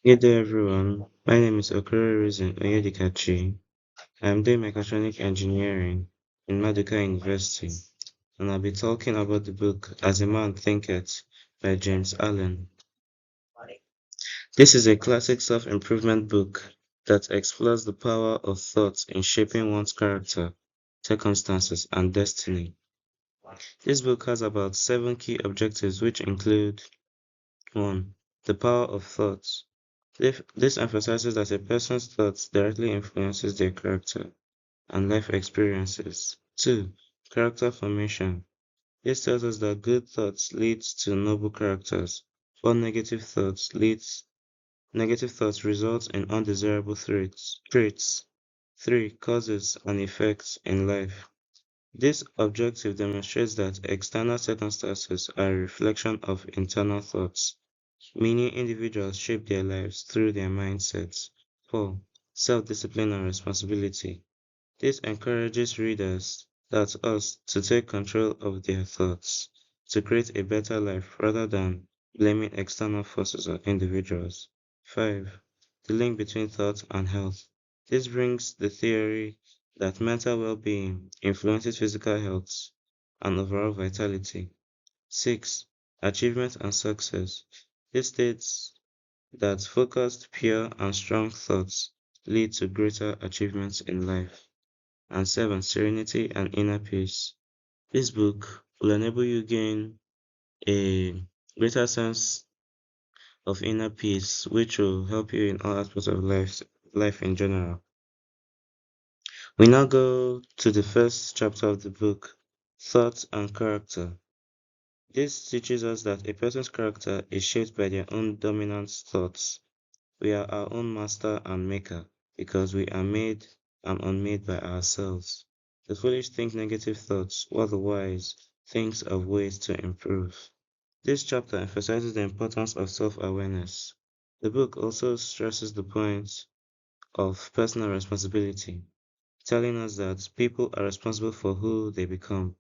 Good day, everyone. My name is Okoro Oyedikachi. I am doing mechatronic engineering in Maduka University, and I'll be talking about the book As a Man Thinketh by James Allen. This is a classic self-improvement book that explores the power of thought in shaping one's character, circumstances, and destiny. This book has about 7 key objectives, which include 1. The power of thought. This emphasizes that a person's thoughts directly influences their character and life experiences. 2. Character formation. This tells us that good thoughts leads to noble characters, while negative thoughts result in undesirable traits. 3. Causes and effects in life. This objective demonstrates that external circumstances are a reflection of internal thoughts, meaning individuals shape their lives through their mindsets. 4. Self-discipline and responsibility. This encourages readers that us to take control of their thoughts, to create a better life rather than blaming external forces or individuals. 5. The link between thought and health. This brings the theory that mental well-being influences physical health and overall vitality. 6. Achievement and success. This states that focused, pure, and strong thoughts lead to greater achievements in life. And 7. Serenity and inner peace. This book will enable you gain a greater sense of inner peace, which will help you in all aspects of life in general. We now go to the first chapter of the book, Thoughts and Character. This teaches us that a person's character is shaped by their own dominant thoughts. We are our own master and maker because we are made and unmade by ourselves. The foolish think negative thoughts, while the wise thinks of ways to improve. This chapter emphasizes the importance of self-awareness. The book also stresses the point of personal responsibility, telling us that people are responsible for who they become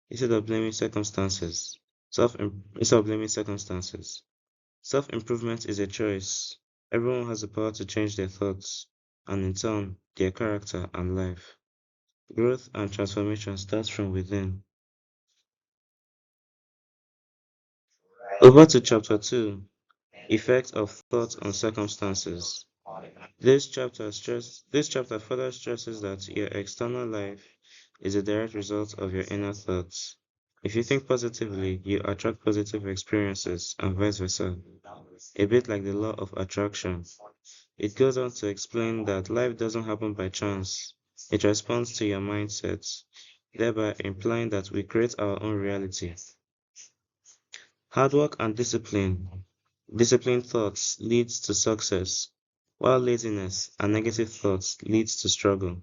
instead of blaming circumstances. Instead of blaming circumstances. Self-improvement is a choice. Everyone has the power to change their thoughts and in turn their character and life. Growth and transformation starts from within. Over to chapter 2, Effect of Thought on Circumstances. This chapter further stresses that your external life is a direct result of your inner thoughts. If you think positively, you attract positive experiences and vice versa, a bit like the law of attraction. It goes on to explain that life doesn't happen by chance. It responds to your mindset, thereby implying that we create our own reality. Hard work and disciplined thoughts leads to success, while laziness and negative thoughts leads to struggle.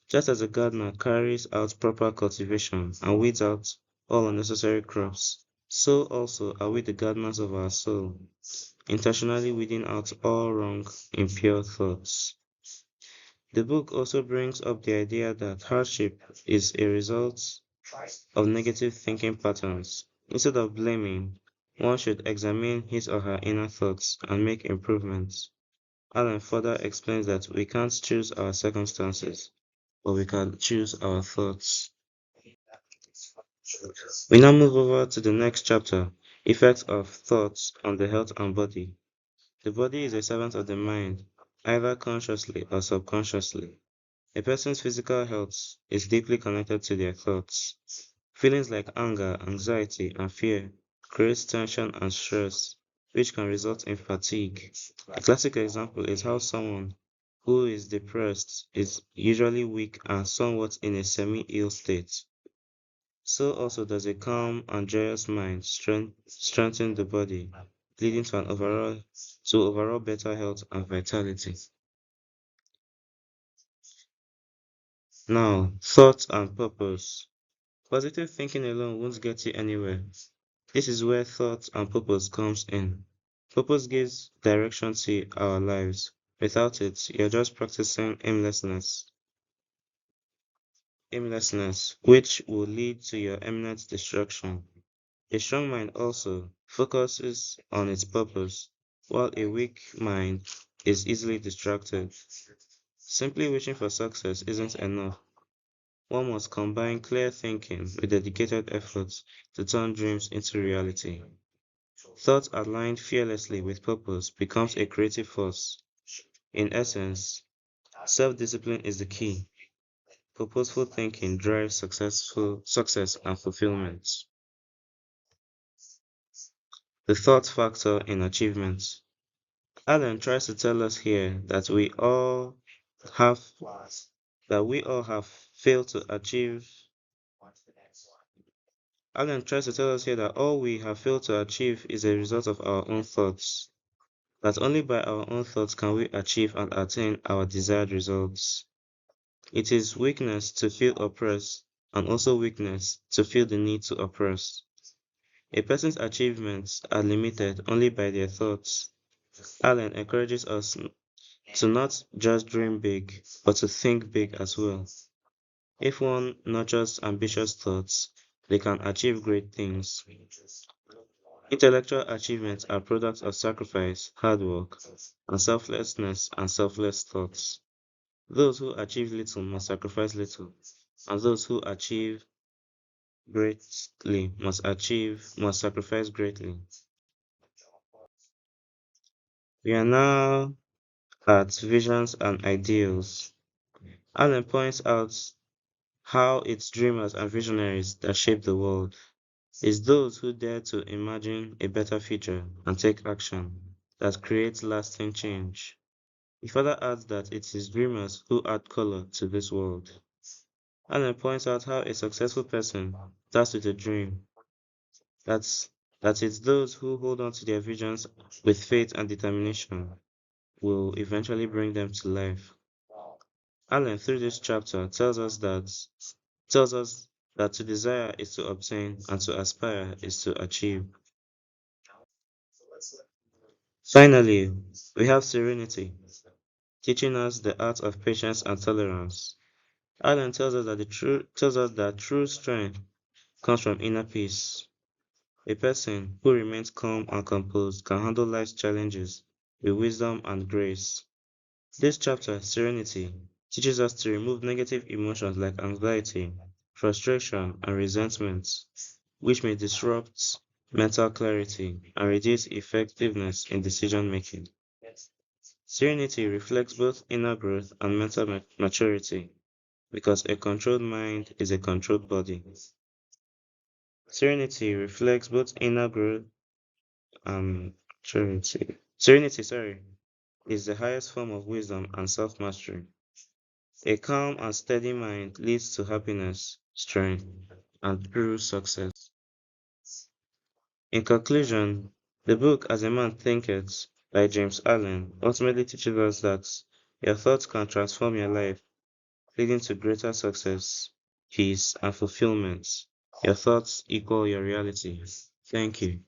Just as a gardener carries out proper cultivation and weeds out all unnecessary crops, so also are we the gardeners of our soul, intentionally weeding out all wrong, impure thoughts. The book also brings up the idea that hardship is a result of negative thinking patterns. Instead of blaming, one should examine his or her inner thoughts and make improvements. Allen further explains that we can't choose our circumstances, but we can choose our thoughts. We now move over to the next chapter, Effects of Thoughts on the Health and Body. The body is a servant of the mind, either consciously or subconsciously. A person's physical health is deeply connected to their thoughts. Feelings like anger, anxiety, and fear create tension and stress, which can result in fatigue. A classic example is how someone who is depressed is usually weak and somewhat in a semi-ill state. So also does a calm and joyous mind strengthen the body, leading to overall better health and vitality. Now, thoughts and purpose. Positive thinking alone won't get you anywhere. This is where thought and purpose comes in. Purpose gives direction to our lives. Without it, you're just practicing aimlessness, which will lead to your imminent destruction. A strong mind also focuses on its purpose. while a weak mind is easily distracted. Simply wishing for success isn't enough. One must combine clear thinking with dedicated efforts to turn dreams into reality. Thought aligned fearlessly with purpose becomes a creative force. In essence, self discipline is the key. Purposeful thinking drives successful success and fulfillment. The thought factor in achievement. Allen tries to tell us here have we all have failed to achieve. Allen tries to tell us here that all we have failed to achieve is a result of our own thoughts. That only by our own thoughts can we achieve and attain our desired results. It is weakness to feel oppressed and also weakness to feel the need to oppress. A person's achievements are limited only by their thoughts. Allen encourages us to not just dream big, but to think big as well. If one nurtures ambitious thoughts, they can achieve great things. Intellectual achievements are products of sacrifice, hard work, and selflessness and selfless thoughts. Those who achieve little must sacrifice little, and those who achieve greatly must sacrifice greatly. We are now at visions and ideals. Allen points out how it's dreamers and visionaries that shape the world. It's those who dare to imagine a better future and take action that creates lasting change. He further adds that it is dreamers who add color to this world. Allen points out how a successful person starts with a dream. That's that it's those who hold on to their visions with faith and determination will eventually bring them to life. Allen, through this chapter, tells us that to desire is to obtain and to aspire is to achieve. Finally, we have serenity, teaching us the art of patience and tolerance. Allen tells us that true strength comes from inner peace. A person who remains calm and composed can handle life's challenges with wisdom and grace. This chapter, Serenity, teaches us to remove negative emotions like anxiety, frustration, and resentment, which may disrupt mental clarity and reduce effectiveness in decision making. Serenity reflects both inner growth and mental maturity because a controlled mind is a controlled body. Serenity reflects both inner growth and maturity. Serenity, is the highest form of wisdom and self mastery. A calm and steady mind leads to happiness, strength, and true success. In conclusion, the book As a Man Thinketh by James Allen ultimately teaches us that your thoughts can transform your life, leading to greater success, peace, and fulfillment. Your thoughts equal your reality. Thank you.